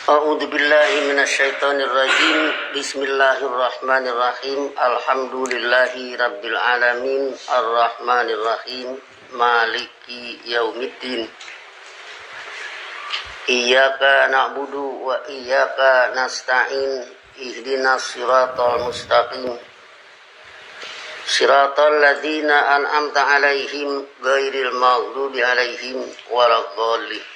A'udzu billahi minasyaitonir rajim. Bismillahirrahmanirrahim. Alhamdulillahi rabbil alamin. Arrahmanir rahim. Maliki yaumiddin. Iyyaka na'budu wa iyyaka nasta'in. Ihdinas siratal mustaqim. Siratal ladzina an'amta 'alaihim ghairil maghdubi 'alaihim waladdallin.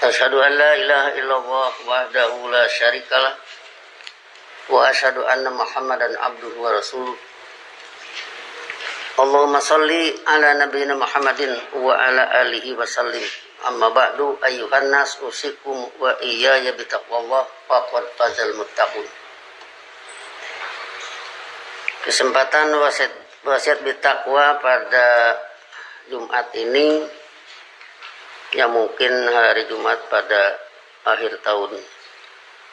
Asyhadu an la ilaha illallah wahdahu la syarikalah wa asyhadu anna Muhammadan abduhu wa rasuluh. Allahumma shalli ala nabiyyina Muhammadin wa ala alihi wa sallim. Amma ba'du, ayyuhan nas, usikum wa iyaya bitaqwallah faqad fazal muttaqun. Kesempatan wasiat bertakwa pada Jumat ini, ya mungkin hari Jumat pada akhir tahun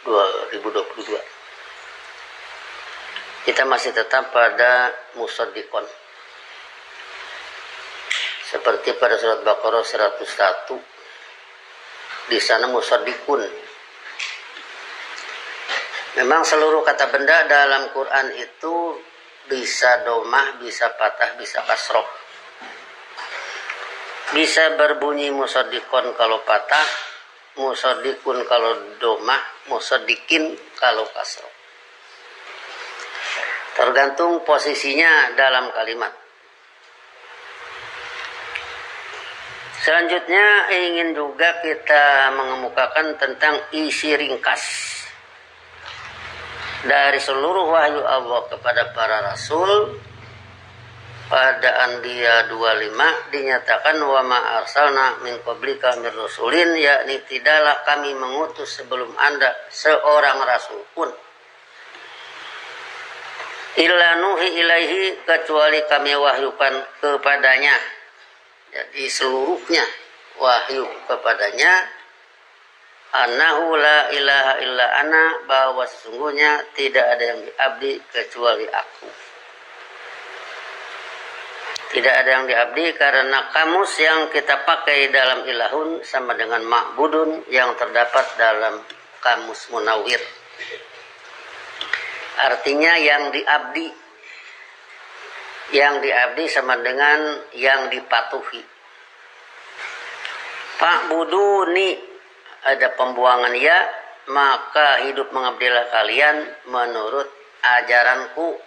2022. Kita masih tetap pada musaddiqon. Seperti pada surat Baqarah 101, di sana musaddiqun. Memang seluruh kata benda dalam Quran itu bisa domah, bisa patah, bisa kasroh. Bisa berbunyi musaddiqon kalau patah, musaddiqun kalau domah, musaddiqin kalau kasroh. Tergantung posisinya dalam kalimat. Selanjutnya ingin juga kita mengemukakan tentang isi ringkas dari seluruh wahyu Allah kepada para rasul. Pada Anbiya 25 dinyatakan wa ma arsalna min qablika mir rasulin, yakni tidaklah kami mengutus sebelum Anda seorang rasul pun illa nuhi ilaihi, kecuali kami wahyukan kepadanya. Jadi seluruhnya wahyu kepadanya, annahu la ilaha illa ana, bahwa sesungguhnya tidak ada yang diabdi kecuali aku. Tidak ada yang diabdi karena kamus yang kita pakai dalam ilahun sama dengan ma'budun yang terdapat dalam kamus Munawwir. Artinya yang diabdi. Yang diabdi sama dengan yang dipatuhi. Fa'buduni, ada pembuangan ya, maka hidup mengabdilah kalian menurut ajaranku.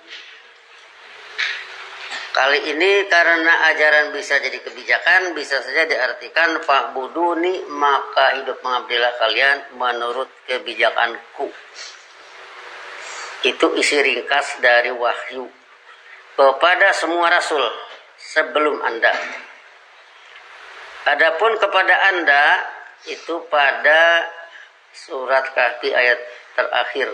Kali ini karena ajaran bisa jadi kebijakan, bisa saja diartikan fa'buduni, maka hidup mengabdilah kalian menurut kebijakanku. Itu isi ringkas dari wahyu kepada semua rasul sebelum Anda. Adapun kepada Anda itu pada surat Kahfi ayat terakhir.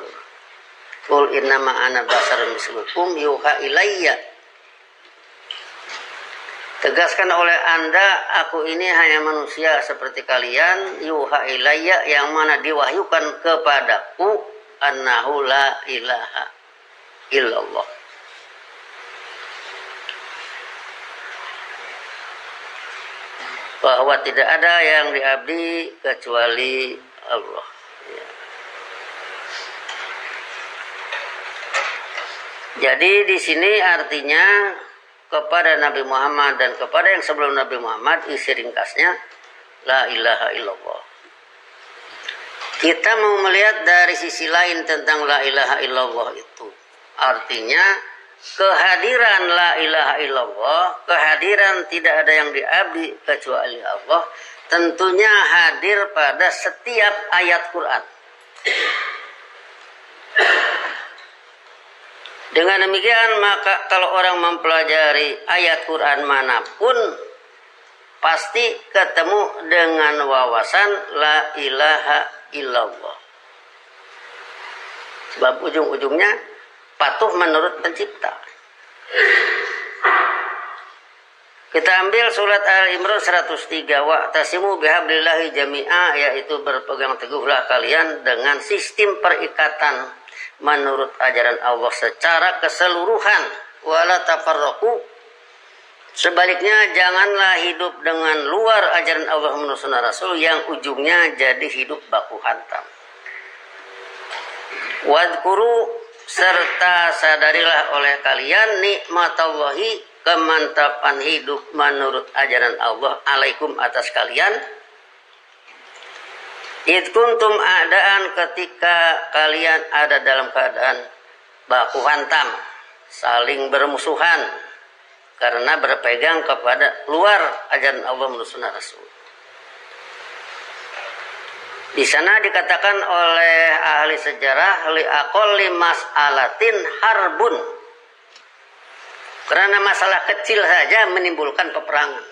Qul innama ana basarun mislukum yuha ilayya. Tegaskan oleh Anda, aku ini hanya manusia seperti kalian, yuha ilayya, yang mana diwahyukan kepadaku, annahu la ilaha illallah. Bahwa tidak ada yang diabdi kecuali Allah. Jadi di sini artinya kepada Nabi Muhammad dan kepada yang sebelum Nabi Muhammad, isi ringkasnya la ilaha illallah. Kita mau melihat dari sisi lain tentang la ilaha illallah itu. Artinya kehadiran la ilaha illallah, kehadiran tidak ada yang diabdi kecuali Allah, tentunya hadir pada setiap ayat Quran. Dengan demikian, maka kalau orang mempelajari ayat Quran manapun, pasti ketemu dengan wawasan la ilaha illallah. Sebab ujung-ujungnya patuh menurut pencipta. Kita ambil surat Al-Imran 103, wa'tasimu bihablillahi jami'a, yaitu berpegang teguhlah kalian dengan sistem perikatan menurut ajaran Allah secara keseluruhan, wala tafarraqu, Sebaliknya janganlah hidup dengan luar ajaran Allah menurut sunnah Rasul yang ujungnya jadi hidup baku hantam. Wadkuru, serta sadarilah oleh kalian nikmatallahi, kemantapan hidup menurut ajaran Allah alaikum atas kalian. Id kuntum adaan, ketika kalian ada dalam keadaan baku hantam, saling bermusuhan karena berpegang kepada luar ajaran Allah menurut sunnah Rasul. Di sana dikatakan oleh ahli sejarah liaqalli mas'alatin harbun, karena masalah kecil saja menimbulkan peperangan.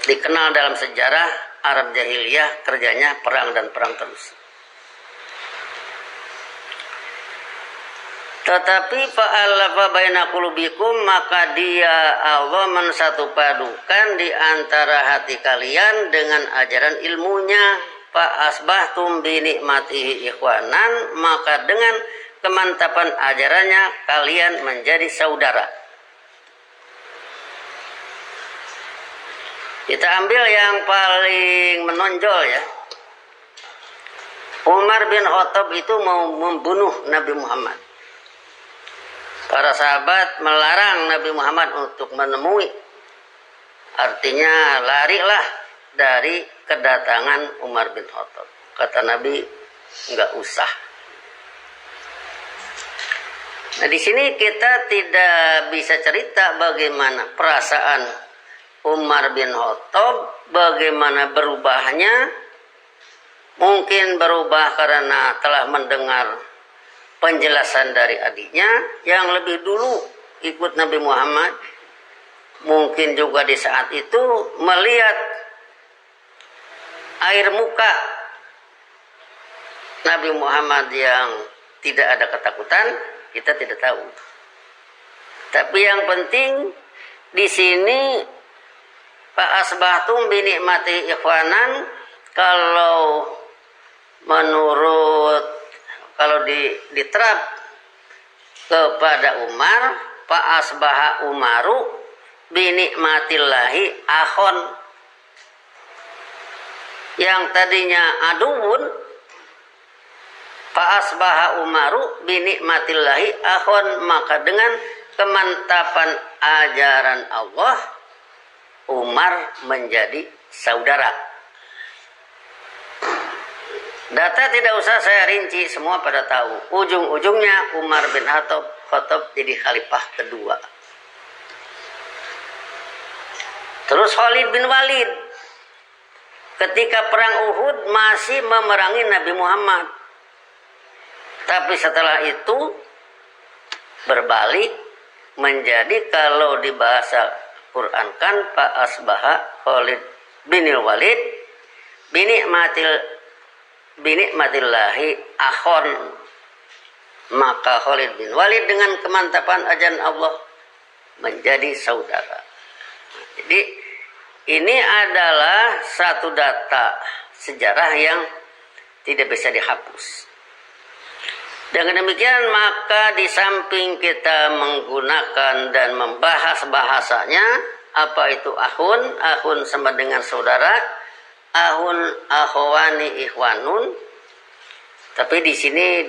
Dikenal dalam sejarah Arab jahiliyah kerjanya perang dan perang terus. Tetapi fa'alafa baina qulubikum, maka dia Allah mensatupadukan di antara hati kalian dengan ajaran ilmunya. Fa asbahtum bi nikmatihi ikhwanan, maka dengan kemantapan ajarannya kalian menjadi saudara. Kita ambil yang paling menonjol ya. Umar bin Khattab itu mau membunuh Nabi Muhammad. Para sahabat melarang Nabi Muhammad untuk menemui. Artinya larilah dari kedatangan Umar bin Khattab. Kata Nabi, enggak usah. Nah, di sini kita tidak bisa cerita bagaimana perasaan Umar bin Khattab, bagaimana berubahnya. Mungkin berubah karena telah mendengar penjelasan dari adiknya yang lebih dulu ikut Nabi Muhammad. Mungkin juga di saat itu melihat air muka Nabi Muhammad yang tidak ada ketakutan, kita tidak tahu. Tapi yang penting di sini fa asbahtum bi nikmati ikhwanan, kalau diterap kepada Umar, fa asbaha Umaru bi nikmatillahi akhon, yang tadinya aduun, fa asbaha Umaru bi nikmatillahi akhon, maka dengan kemantapan ajaran Allah Umar menjadi saudara. Data tidak usah saya rinci, semua pada tahu. Ujung-ujungnya Umar bin Khattab jadi khalifah kedua. Terus Khalid bin Walid ketika perang Uhud masih memerangi Nabi Muhammad. Tapi setelah itu berbalik menjadi, kalau di bahasa Quran kan Pak Asbaha Khalid bin Walid binikmatillahi akhon, maka Khalid bin Walid dengan kemantapan ajaran Allah menjadi saudara. Jadi ini adalah satu data sejarah yang tidak bisa dihapus. Dengan demikian maka di samping kita menggunakan dan membahas bahasanya, apa itu ahun sama dengan saudara, ahun akhwani ikhwanun, tapi di sini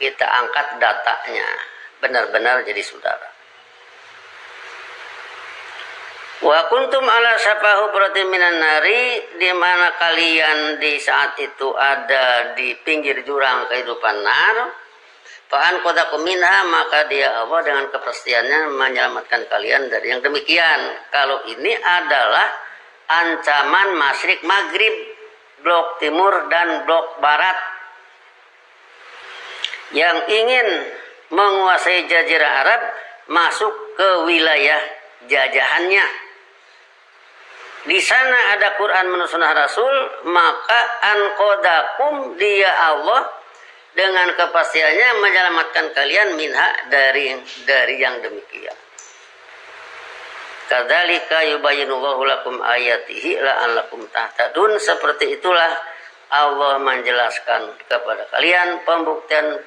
kita angkat datanya, benar-benar jadi saudara. Wa kuntum ala safahu berarti minan nari, di mana kalian di saat itu ada di pinggir jurang kehidupan nar. Fa'an qadakum minha, maka dia Allah dengan kepastiannya menyelamatkan kalian dari yang demikian. Kalau ini adalah ancaman masyrik maghrib, blok timur dan blok barat yang ingin menguasai jazirah Arab, masuk ke wilayah jajahannya. Di sana ada Quran menurut sunnah Rasul, maka anqadakum, dia Allah dengan kepastiannya menyelamatkan kalian minha dari yang demikian. Kadzalika yubayyinullahu lakum ayatihi la'allakum tahtadun, seperti itulah Allah menjelaskan kepada kalian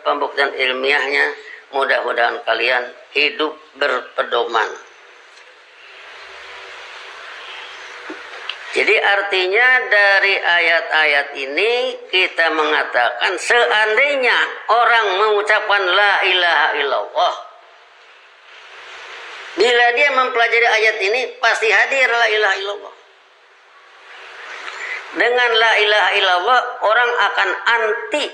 pembuktian ilmiahnya, mudah-mudahan kalian hidup berpedoman. Jadi artinya dari ayat-ayat ini kita mengatakan seandainya orang mengucapkan la ilaha illallah, bila dia mempelajari ayat ini pasti hadir la ilaha illallah. Dengan la ilaha illallah orang akan anti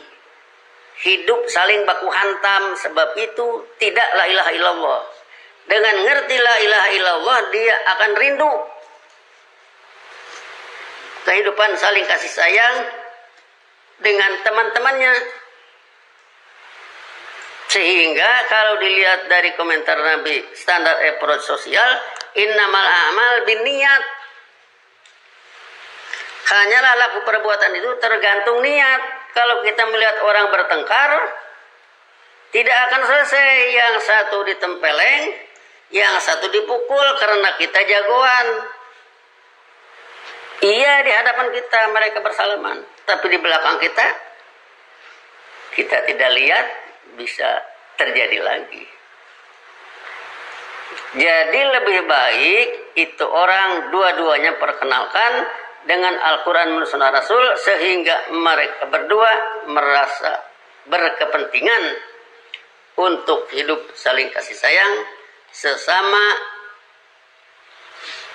hidup saling baku hantam, sebab itu tidak la ilaha illallah. Dengan ngerti la ilaha illallah dia akan rindu kehidupan saling kasih sayang dengan teman-temannya. Sehingga kalau dilihat dari komentar Nabi standar approach sosial, innamal a'mal binniyat, hanyalah laku perbuatan itu tergantung niat. Kalau kita melihat orang bertengkar, tidak akan selesai. Yang satu ditempeleng, yang satu dipukul karena kita jagoan. Iya, di hadapan kita mereka bersalaman, tapi di belakang kita tidak lihat, bisa terjadi lagi. Jadi lebih baik itu orang dua-duanya perkenalkan dengan Al-Quran menurut Sunnah Rasul, sehingga mereka berdua merasa berkepentingan untuk hidup saling kasih sayang sesama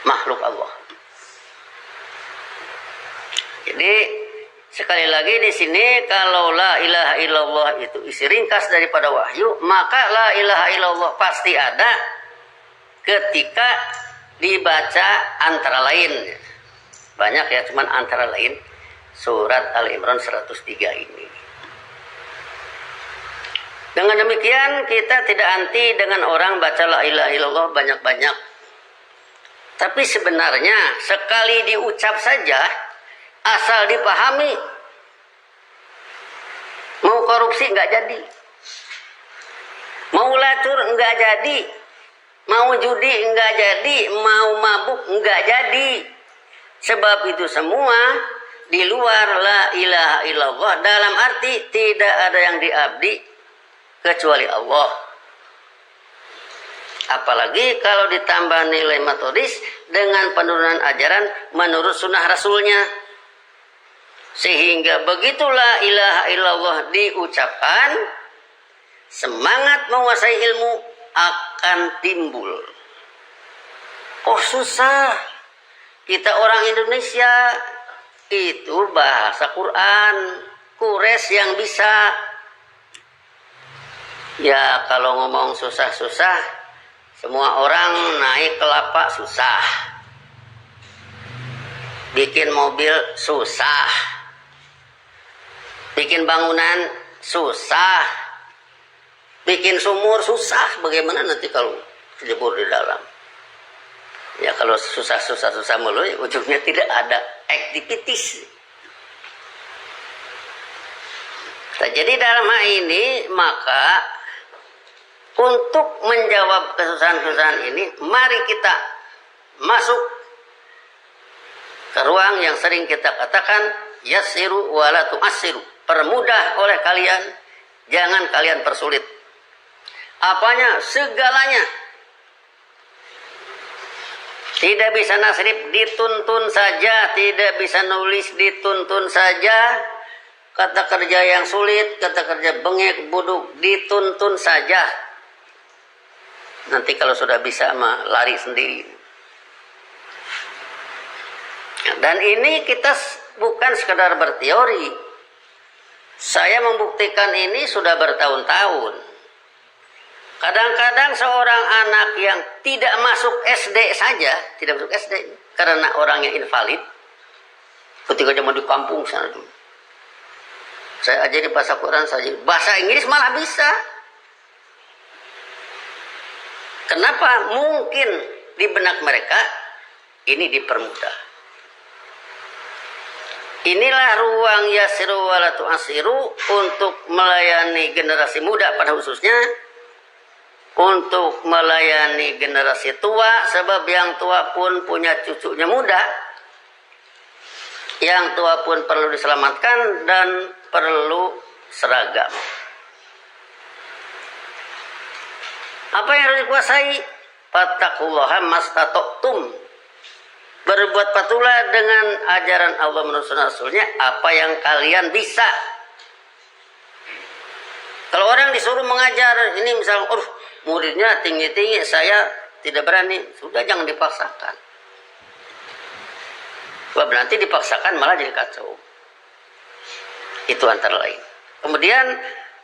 makhluk Allah. Jadi sekali lagi di sini, kalau la ilaha illallah itu isi ringkas daripada wahyu, maka la ilaha illallah pasti ada ketika dibaca antara lain. Banyak ya, cuman antara lain surat Al-Imran 103 ini. Dengan demikian kita tidak anti dengan orang baca la ilaha illallah banyak-banyak. Tapi sebenarnya sekali diucap saja, asal dipahami, mau korupsi nggak jadi, mau lacur nggak jadi, mau judi nggak jadi, mau mabuk nggak jadi. Sebab itu semua di luar la ilaha illallah, dalam arti tidak ada yang diabdi kecuali Allah. Apalagi kalau ditambah nilai metodis dengan penurunan ajaran menurut sunnah rasulnya. Sehingga begitu la ilaha illallah diucapkan, semangat menguasai ilmu akan timbul. Oh susah, kita orang Indonesia itu bahasa Quran, kures yang bisa. Ya kalau ngomong susah-susah, semua orang naik kelapa susah, bikin mobil susah, bikin bangunan susah, bikin sumur susah. Bagaimana nanti kalau jebur di dalam? Ya kalau susah mulu, ujungnya tidak ada aktivitas. Nah, jadi dalam hal ini maka untuk menjawab kesusahan-kesusahan ini, mari kita masuk ke ruang yang sering kita katakan yassiru wala tu'assiru. Permudah oleh kalian, jangan kalian persulit. Apanya? Segalanya. Tidak bisa nasrif, dituntun saja. Tidak bisa nulis, dituntun saja. Kata kerja yang sulit, kata kerja bengek, buduk, dituntun saja. Nanti kalau sudah bisa mah lari sendiri. Dan ini kita bukan sekadar berteori. Saya membuktikan ini sudah bertahun-tahun. Kadang-kadang seorang anak yang tidak masuk SD saja, tidak masuk SD karena orangnya invalid, ketika zaman di kampung sana dulu, saya ajari bahasa Quran saja, bahasa Inggris malah bisa. Kenapa? Mungkin di benak mereka ini dipermudah. Inilah ruang yassiru wala tu'assiru untuk melayani generasi muda pada khususnya, untuk melayani generasi tua, sebab yang tua pun punya cucunya muda, yang tua pun perlu diselamatkan dan perlu seragam. Apa yang harus dikuasai? Fattaqullaha mastata'tum. Berbuat patulah dengan ajaran Allah menurut Rasulnya apa yang kalian bisa. Kalau orang disuruh mengajar, ini misalnya, muridnya tinggi-tinggi, saya tidak berani. Sudah, jangan dipaksakan. Sebab nanti dipaksakan malah jadi kacau. Itu antara lain. Kemudian,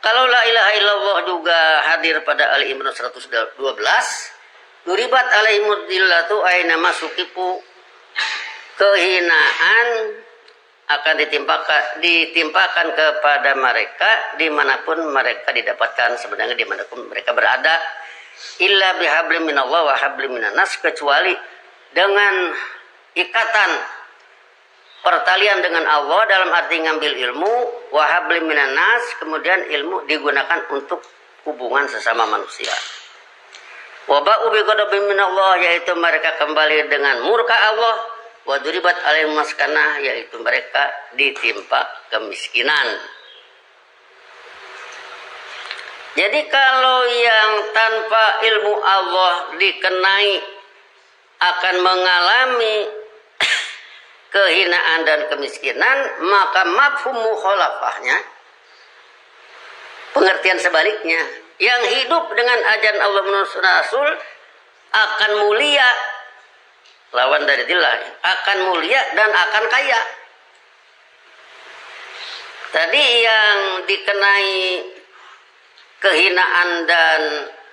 kalau la ilaha illallah juga hadir pada Ali Imran 112, duribat alaihimudillatu aina masukipu, kehinaan akan ditimpakan kepada mereka dimanapun mereka didapatkan, sebenarnya dimanapun mereka berada, illa bihablim minallah wa hablim minannas, kecuali dengan ikatan pertalian dengan Allah dalam arti ngambil ilmu, wa hablim minannas, kemudian ilmu digunakan untuk hubungan sesama manusia. Wa ba'u bighadabin minallah, yaitu mereka kembali dengan murka Allah. Wa duribat alaihim maskanah, yaitu mereka ditimpa kemiskinan. Jadi kalau yang tanpa ilmu Allah dikenai akan mengalami kehinaan dan kemiskinan, maka mafhum mukhalafahnya, pengertian sebaliknya, yang hidup dengan ajaran Allah menurut Rasul akan mulia, lawan dari dillah, akan mulia dan akan kaya. Tadi yang dikenai kehinaan dan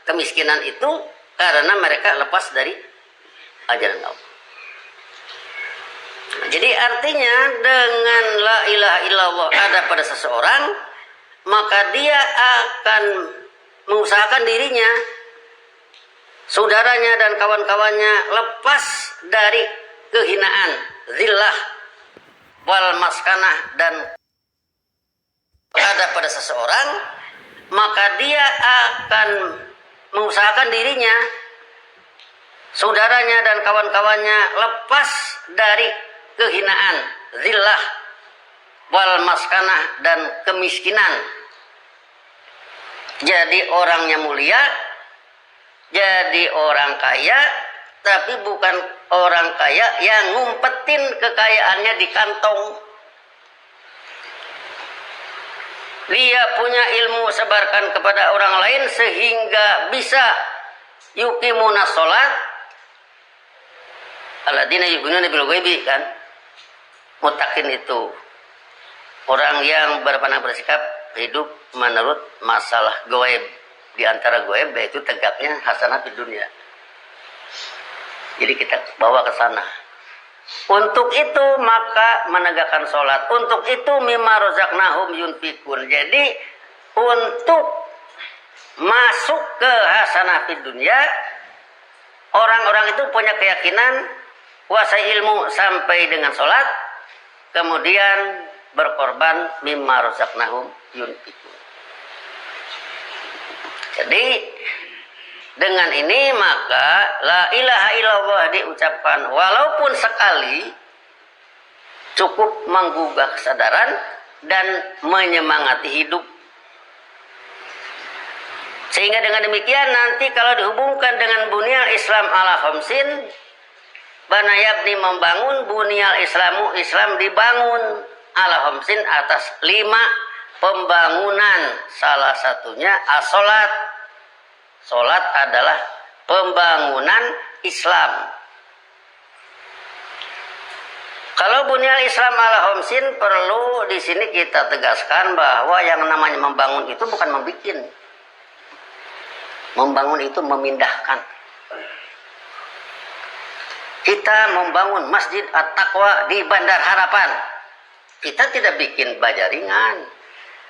kemiskinan itu karena mereka lepas dari ajaran Allah. Jadi artinya dengan la ilaha illallah ada pada seseorang, maka dia akan mengusahakan dirinya, saudaranya dan kawan-kawannya lepas dari kehinaan, zillah, wal maskanah, dan ada pada seseorang, maka dia akan mengusahakan dirinya, saudaranya dan kawan-kawannya lepas dari kehinaan, zillah, wal maskanah, dan kemiskinan. Jadi orangnya mulia, jadi orang kaya, tapi bukan orang kaya yang ngumpetin kekayaannya di kantong. Dia punya ilmu, sebarkan kepada orang lain sehingga bisa yuqimuna sholat, alladzina yu'minuna bil ghaibi, kan? Mutakin itu orang yang berpandang bersikap hidup menurut masalah gaib. Di antara gaib yaitu tegaknya hasanah di dunia. Jadi kita bawa ke sana. Untuk itu maka menegakkan sholat. Untuk itu mimma rozaqnahum yunfikun. Jadi untuk masuk ke hasanah di dunia, orang-orang itu punya keyakinan kuasai ilmu sampai dengan sholat, kemudian berkorban mimma rozaqnahum yunfikun. Jadi dengan ini maka la ilaha illallah diucapkan walaupun sekali cukup menggugah kesadaran dan menyemangati hidup. Sehingga dengan demikian nanti kalau dihubungkan dengan bunyal Islam ala khamsin, bana yabni membangun, bunyal Islamu, Islam dibangun ala khamsin atas 5 pembangunan. Salah satunya as-sholat. Sholat adalah pembangunan Islam. Kalau bunyal Islam ala khamsin, perlu di sini kita tegaskan bahwa yang namanya membangun itu bukan membikin. Membangun itu memindahkan. Kita membangun Masjid At-Taqwa di Bandar Harapan. Kita tidak bikin bajaringan.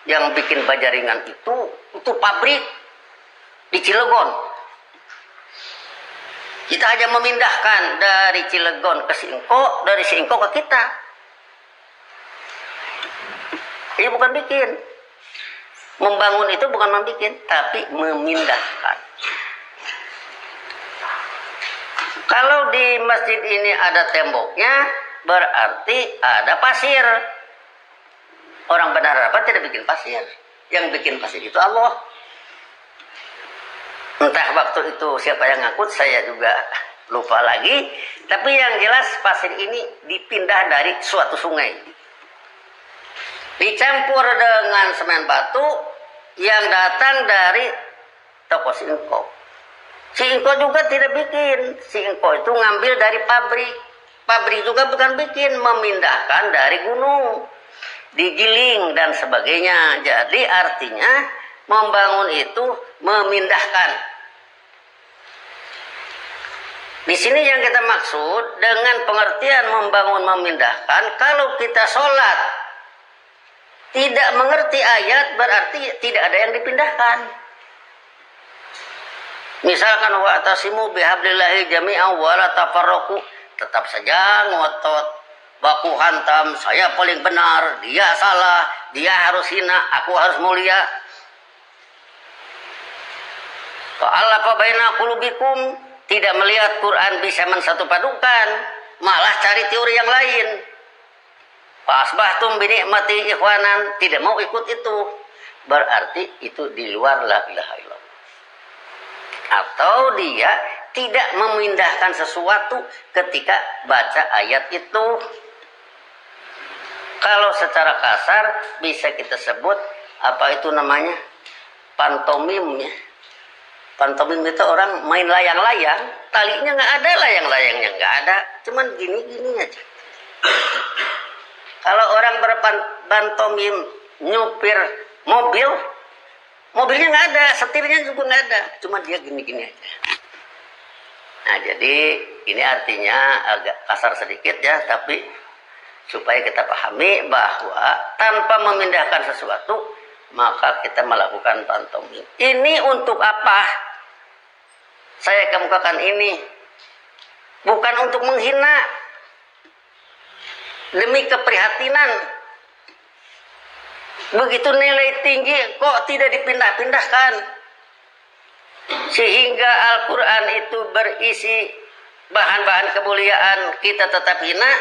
Yang bikin bajaringan itu pabrik di Cilegon. Kita hanya memindahkan dari Cilegon ke Singko, dari Singko ke kita. Ini bukan bikin. Membangun itu bukan membikin, tapi memindahkan. Kalau di masjid ini ada temboknya, berarti ada pasir. Orang Bandar Harapan tidak bikin pasir. Yang bikin pasir itu Allah. Entah waktu itu siapa yang ngangkut, saya juga lupa lagi. Tapi yang jelas pasir ini dipindah dari suatu sungai, dicampur dengan semen batu yang datang dari toko si Engko. Si Engko juga tidak bikin, si Engko itu ngambil dari pabrik. Pabrik juga bukan bikin, memindahkan dari gunung, digiling dan sebagainya. Jadi artinya membangun itu memindahkan. Di sini yang kita maksud dengan pengertian membangun memindahkan, kalau kita sholat tidak mengerti ayat berarti tidak ada yang dipindahkan. Misalkan wa'tasimu bihablillahi jami'an wa la tafarraqu, tetap saja ngotot baku hantam, saya paling benar, dia salah, dia harus hina, aku harus mulia. Fa'alafa baina qulubikum, tidak melihat Quran bisa mensatupadukan, malah cari teori yang lain. Fasbahtum binikmati ikhwanan, tidak mau ikut itu, berarti itu di luar la ilaha illallah. Atau dia tidak memindahkan sesuatu ketika baca ayat itu. Kalau secara kasar bisa kita sebut apa itu namanya, pantomim ya. Pantomim itu orang main layang-layang, talinya nggak ada, layang-layangnya nggak ada, cuman gini-gini aja. Kalau orang berpantomim nyupir mobil, mobilnya nggak ada, setirnya juga nggak ada, cuma dia gini-gini aja. Nah, jadi ini artinya agak kasar sedikit ya, tapi supaya kita pahami bahwa tanpa memindahkan sesuatu maka kita melakukan pantomim. Ini untuk apa? Saya kemukakan ini bukan untuk menghina, demi keprihatinan. Begitu nilai tinggi kok tidak dipindah-pindahkan, sehingga Al-Quran itu berisi bahan-bahan kemuliaan, kita tetap hina.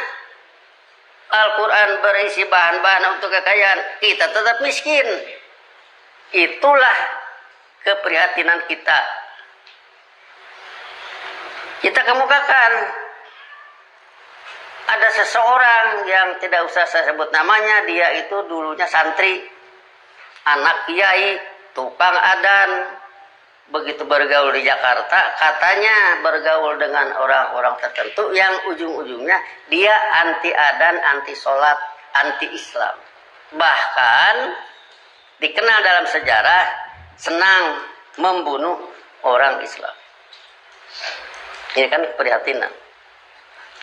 Al-Quran berisi bahan-bahan untuk kekayaan, kita tetap miskin. Itulah keprihatinan kita. Kita kemukakan ada seseorang yang tidak usah saya sebut namanya, dia itu dulunya santri, anak kiai, tukang adan. Begitu bergaul di Jakarta, katanya bergaul dengan orang-orang tertentu yang ujung-ujungnya dia anti adan, anti sholat, anti Islam. Bahkan dikenal dalam sejarah senang membunuh orang Islam. Ini kan keprihatinan.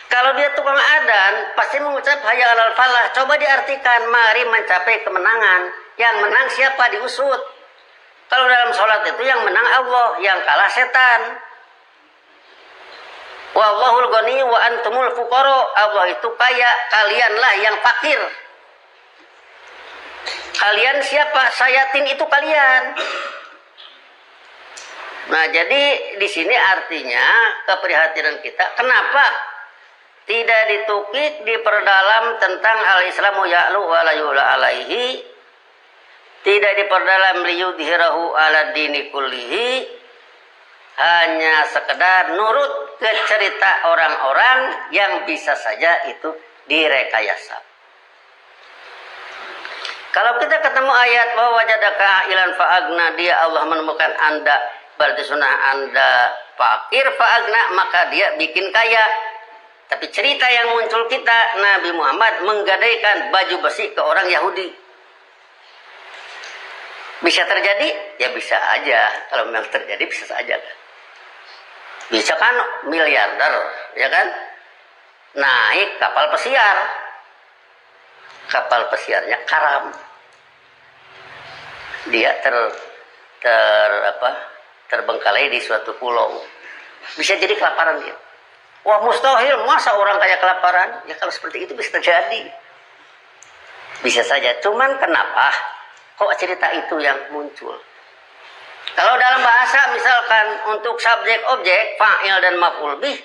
Kalau dia tukang adan, pasti mengucap hayya alal falah. Coba diartikan, mari mencapai kemenangan. Yang menang siapa? Diusut. Kalau dalam sholat itu yang menang Allah, yang kalah setan. Wallahul ghani wa antumul fuqara. Allah itu kaya, kalianlah yang fakir. Kalian siapa? Sayatin itu kalian. Nah, jadi di sini artinya keprihatinan kita. Kenapa tidak ditukik, diperdalam tentang al-Islamu ya'lu wa la yu'la alaihi? Tidak diperdalam liyudhirahu ala dini kullihi, hanya sekedar nurut ke cerita orang-orang yang bisa saja itu direkayasa. Kalau kita ketemu ayat bahwa wajadaka ilan fa'agna, dia Allah menemukan Anda, berarti sunnah Anda fakir fa'agna, maka dia bikin kaya. Tapi cerita yang muncul kita, Nabi Muhammad menggadaikan baju besi ke orang Yahudi. Bisa terjadi? Ya bisa aja. Kalau memang terjadi bisa saja kan. Bisa kan miliarder, ya kan? Naik kapal pesiar. Kapal pesiarnya karam. Dia terbengkalai di suatu pulau. Bisa jadi kelaparan dia. Wah, mustahil, masa orang kayak kelaparan? Ya kalau seperti itu bisa terjadi. Bisa saja. Cuman kenapa kok cerita itu yang muncul? Kalau dalam bahasa misalkan untuk subjek objek, fa'il dan maf'ul bih,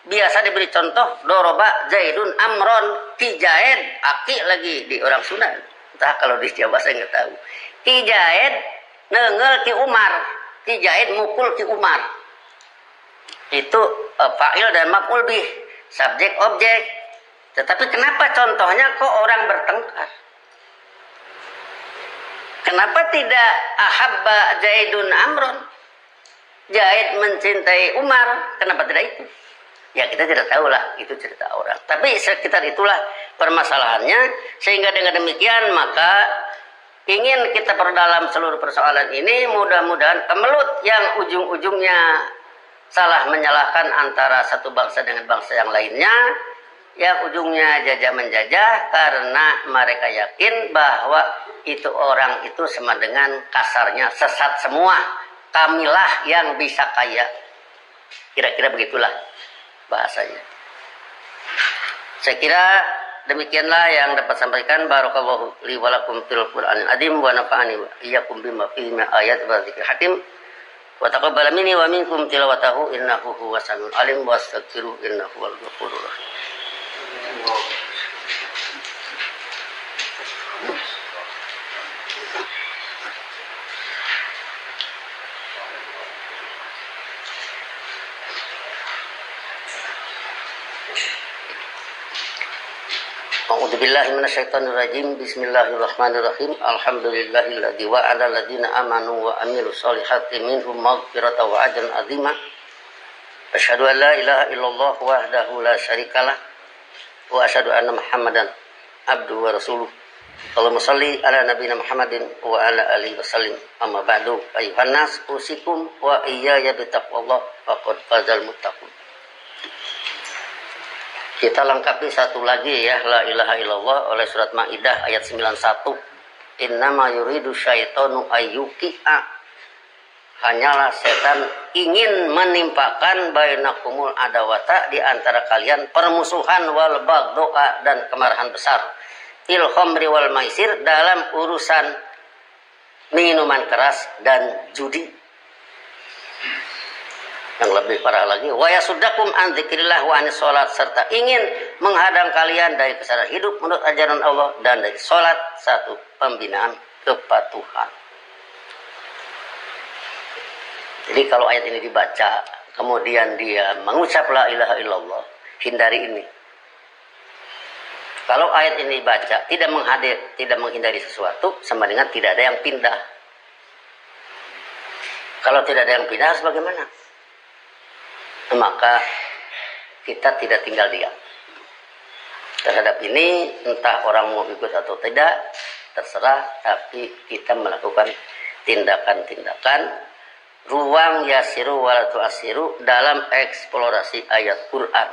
biasa diberi contoh doroba Zaidun Amron, Ki Zaid, aki lagi di orang Sunda. Entah kalau di Jawa saya nggak tahu. Ki Zaid nenggel Ki Umar, Ki Zaid mukul Ki Umar. Itu fa'il dan maf'ul bih, subjek objek. Tetapi kenapa contohnya kok orang bertengkar? Kenapa tidak ahabba Zaidun Amron? Zaid mencintai Umar, kenapa tidak itu? Ya kita tidak tahu lah, itu cerita orang. Tapi sekitar itulah permasalahannya. Sehingga dengan demikian maka ingin kita perdalam seluruh persoalan ini, mudah-mudahan kemelut yang ujung-ujungnya salah menyalahkan antara satu bangsa dengan bangsa yang lainnya, yang ujungnya jajah menjajah karena mereka yakin bahwa itu orang itu sama dengan kasarnya sesat semua, kamilah yang bisa kaya. Kira-kira begitulah bahasanya. Saya kira demikianlah yang dapat sampaikan. Barakallahu li wa lakum fil Qur'anil azim wa nafa'ani wa iyyakum bima fihi min ayat wa dzikril hakim wa taqabbal minni wa minkum tilawatahu innahu huwas samiul alim wa astaghfiru innahu huwal ghafurur rahim. A'udzubillahi minasyaitonirrajim. Bismillahirrahmanirrahim. Alhamdulillahilladzi wa'ada alladziina amanu wa 'amilus solihati minhum maghfiratan wa ajran 'azima. Asyhadu an la ilaha illallah wahdahu la syarikalah wa asyhadu anna Muhammadan abduhu wa rasuluh. Allahumma shalli ala nabiyina Muhammadin wa ala alihi wasallim. Amma ba'du, ayuhan nas, usikum wa iyaya bitaqwallah faqad fazal muttaqun. Kita lengkapi satu lagi ya, la ilaha illallah oleh surat Maidah ayat 91. Innama yuridu syaitanu ayyuki'a, hanyalah setan ingin menimpakan bainakumul adawata, di antara kalian permusuhan, wal bagdoa, dan kemarahan besar, fil khamri wal maisir, dalam urusan minuman keras dan judi. Yang lebih parah lagi, wa yasuddakum an dzikrillah wa anis sholat, serta ingin menghadang kalian dari kesadaran hidup menurut ajaran Allah dan dari sholat, satu pembinaan kepatuhan. Jadi kalau ayat ini dibaca kemudian dia mengucap la ilaha illallah, hindari ini. Kalau ayat ini dibaca tidak menghindari sesuatu, sama dengan tidak ada yang pindah. Kalau tidak ada yang pindah harus bagaimana? Maka kita tidak tinggal diam terhadap ini. Entah orang mau ikut atau tidak, terserah, tapi kita melakukan tindakan-tindakan ruang yasiru walatu asiru dalam eksplorasi ayat Quran.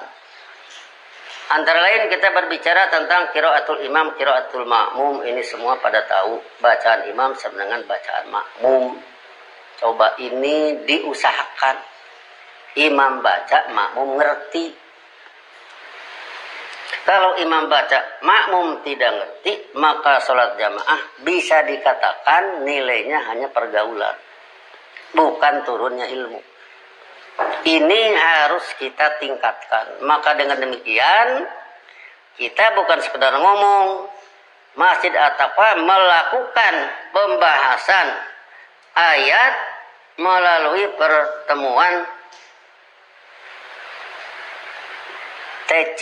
Antara lain kita berbicara tentang qiraatul imam, qiraatul makmum. Ini semua pada tahu bacaan imam sama dengan bacaan makmum. Coba ini diusahakan. Imam baca, makmum ngerti. Kalau imam baca, makmum tidak ngerti, maka sholat jamaah bisa dikatakan nilainya hanya pergaulan, bukan turunnya ilmu. Ini harus kita tingkatkan. Maka dengan demikian, kita bukan sekedar ngomong. Masjid At-Taqwa melakukan pembahasan ayat melalui pertemuan TC,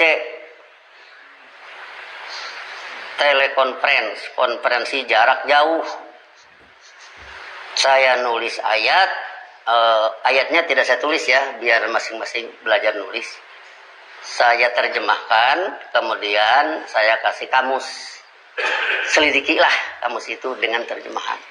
konferensi jarak jauh. Saya nulis ayat, ayatnya tidak saya tulis ya, biar masing-masing belajar nulis. Saya terjemahkan, kemudian saya kasih kamus. Selidikilah kamus itu dengan terjemahan.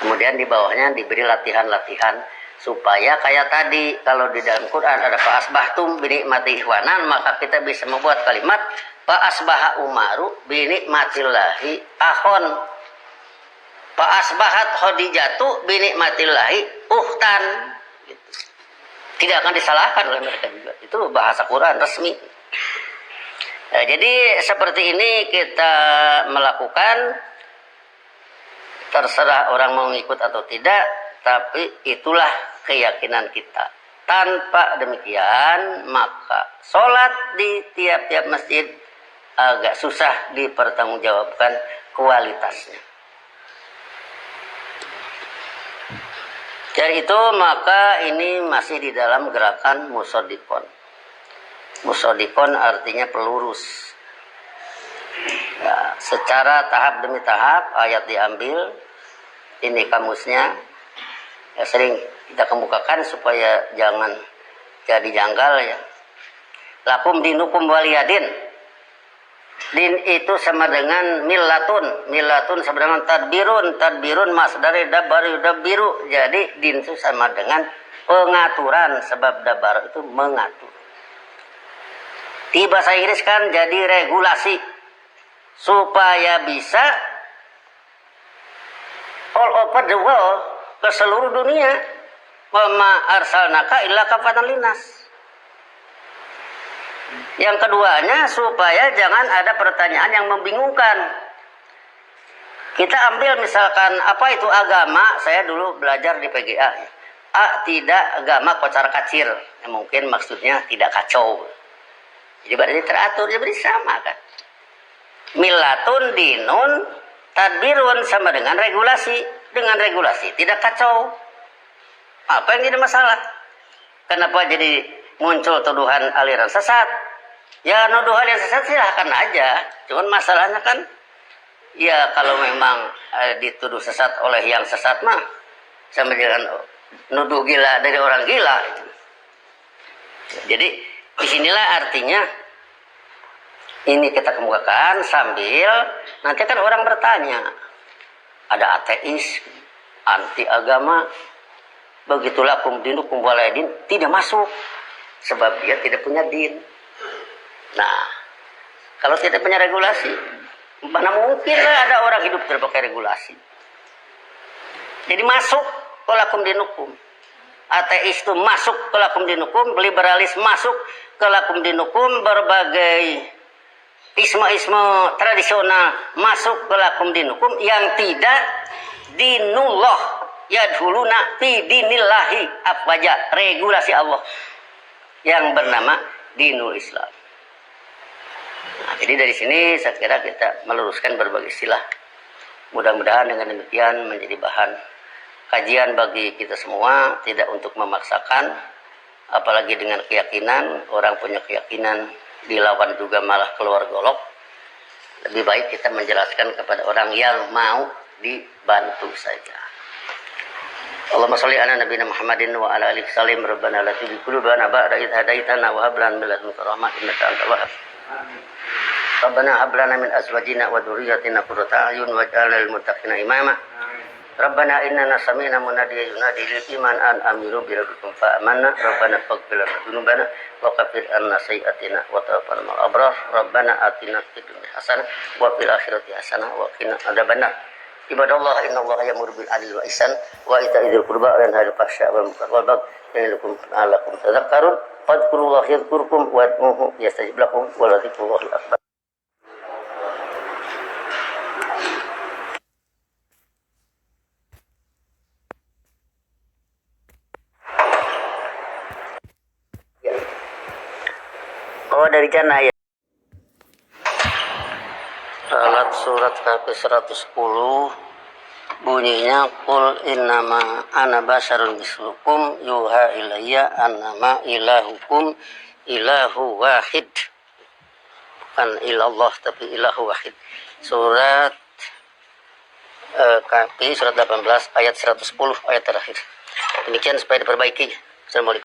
Kemudian di bawahnya diberi latihan-latihan, supaya kayak tadi, kalau di dalam Quran ada fa asbahtum bi nikmati ihwanan, maka kita bisa membuat kalimat fa asbaha umaru bi nikmatillahi akhon, fa asbahat khadijatu bi nikmatillahi uhtan. Gitu. Tidak akan disalahkan oleh mereka juga. Itu bahasa Quran resmi. Nah, jadi seperti ini kita melakukan, terserah orang mau ikut atau tidak, tapi itulah keyakinan kita. Tanpa demikian, maka sholat di tiap-tiap masjid agak susah dipertanggungjawabkan kualitasnya. Dari itu maka ini masih di dalam gerakan musodikon. Musodikon artinya pelurus. Ya, secara tahap demi tahap ayat diambil, ini kamusnya ya, sering kita kemukakan supaya jangan jadi janggal ya. Lakum dinukum waliyadin. Din itu sama dengan millatun. Millatun sama dengan tadbirun. Tadbirun masdari dabaru dabiru. Jadi din itu sama dengan pengaturan. Sebab dabar itu mengatur. Di bahasa Inggris kan jadi regulasi. Supaya bisa all over the world, ke seluruh dunia. Wa ma arsalnaka illa kafatan linnas. Yang keduanya supaya jangan ada pertanyaan yang membingungkan. Kita ambil misalkan apa itu agama, saya dulu belajar di PGA. Tidak agama kocar kacir, yang mungkin maksudnya tidak kacau. Jadi berarti teratur, jadi sama kan. Millatun dinun tadbirun sama dengan regulasi. Dengan regulasi tidak kacau. Apa yang jadi masalah? Kenapa jadi muncul tuduhan aliran sesat? Ya nuduh aliran sesat silahkan aja. Cuman masalahnya kan, ya kalau memang dituduh sesat oleh yang sesat mah sama dengan nuduh gila dari orang gila. Jadi disinilah artinya ini kita kemukakan sambil nanti kan orang bertanya, ada ateis, anti agama, begitulah kum dinukum waladin tidak masuk sebab dia tidak punya din. Nah, kalau tidak punya regulasi, mana mungkin ada orang hidup terpakai regulasi. Jadi masuk ke lakum dinukum. Ateis itu masuk ke lakum dinukum, liberalis masuk ke lakum dinukum, berbagai isme-isme tradisional masuk ke lakum dinukum yang tidak dinullah yadhuluna fi dinillahi afwaja, regulasi Allah yang bernama dinul Islam. Nah, jadi dari sini saya kira kita meluruskan berbagai istilah. Mudah-mudahan dengan demikian menjadi bahan kajian bagi kita semua, tidak untuk memaksakan, apalagi dengan keyakinan. Orang punya keyakinan dilawan juga malah keluar golok. Lebih baik kita menjelaskan kepada orang yang mau dibantu saja. Allahumma sholli ala nabiyina Muhammadin wa ala alihi wasallam. Rabbana la tuzigh qulubana ba'da idh hadaitana wa hab lana min ladunka rahmah innaka antal wahhab. Rabbana hab lana min azwajina wa dhurriyyatina qurrata a'yun waj'alna lil muttaqina imama. Rabbana innana sami'na munadiyan yunadi lil iman an amiru bi rabbikum fa amanna. Rabbana faghfir lana dzunubana wa kaffir anna sayyi'atina wa tawaffana ma'al abrar. Rabbana atina fid dunya hasanah wa fil akhirati hasanah wa qina adzabannar. Ibadallah innallaha ya'muru bil 'adli wa ihsan wa ita'i dzil qurba wa yanha 'anil fahsya'i wal munkar wal baghi ya'idukum la'allakum tadhakkarun. Fadhkurullaha yadhkurkum wad'uhu yastajib lakum wa la dzikrullahi akbar. Oh, dari jannah ya. Salat surat Kahfi 110 bunyinya qul innama ana basyarun mislukum yuha ilayya annama ilahukum ilahu wahid. Bukan ilallah tapi ilahu wahid. Surat Kahfi surat 18 ayat 110 ayat terakhir. Demikian supaya diperbaiki. Assalamualaikum.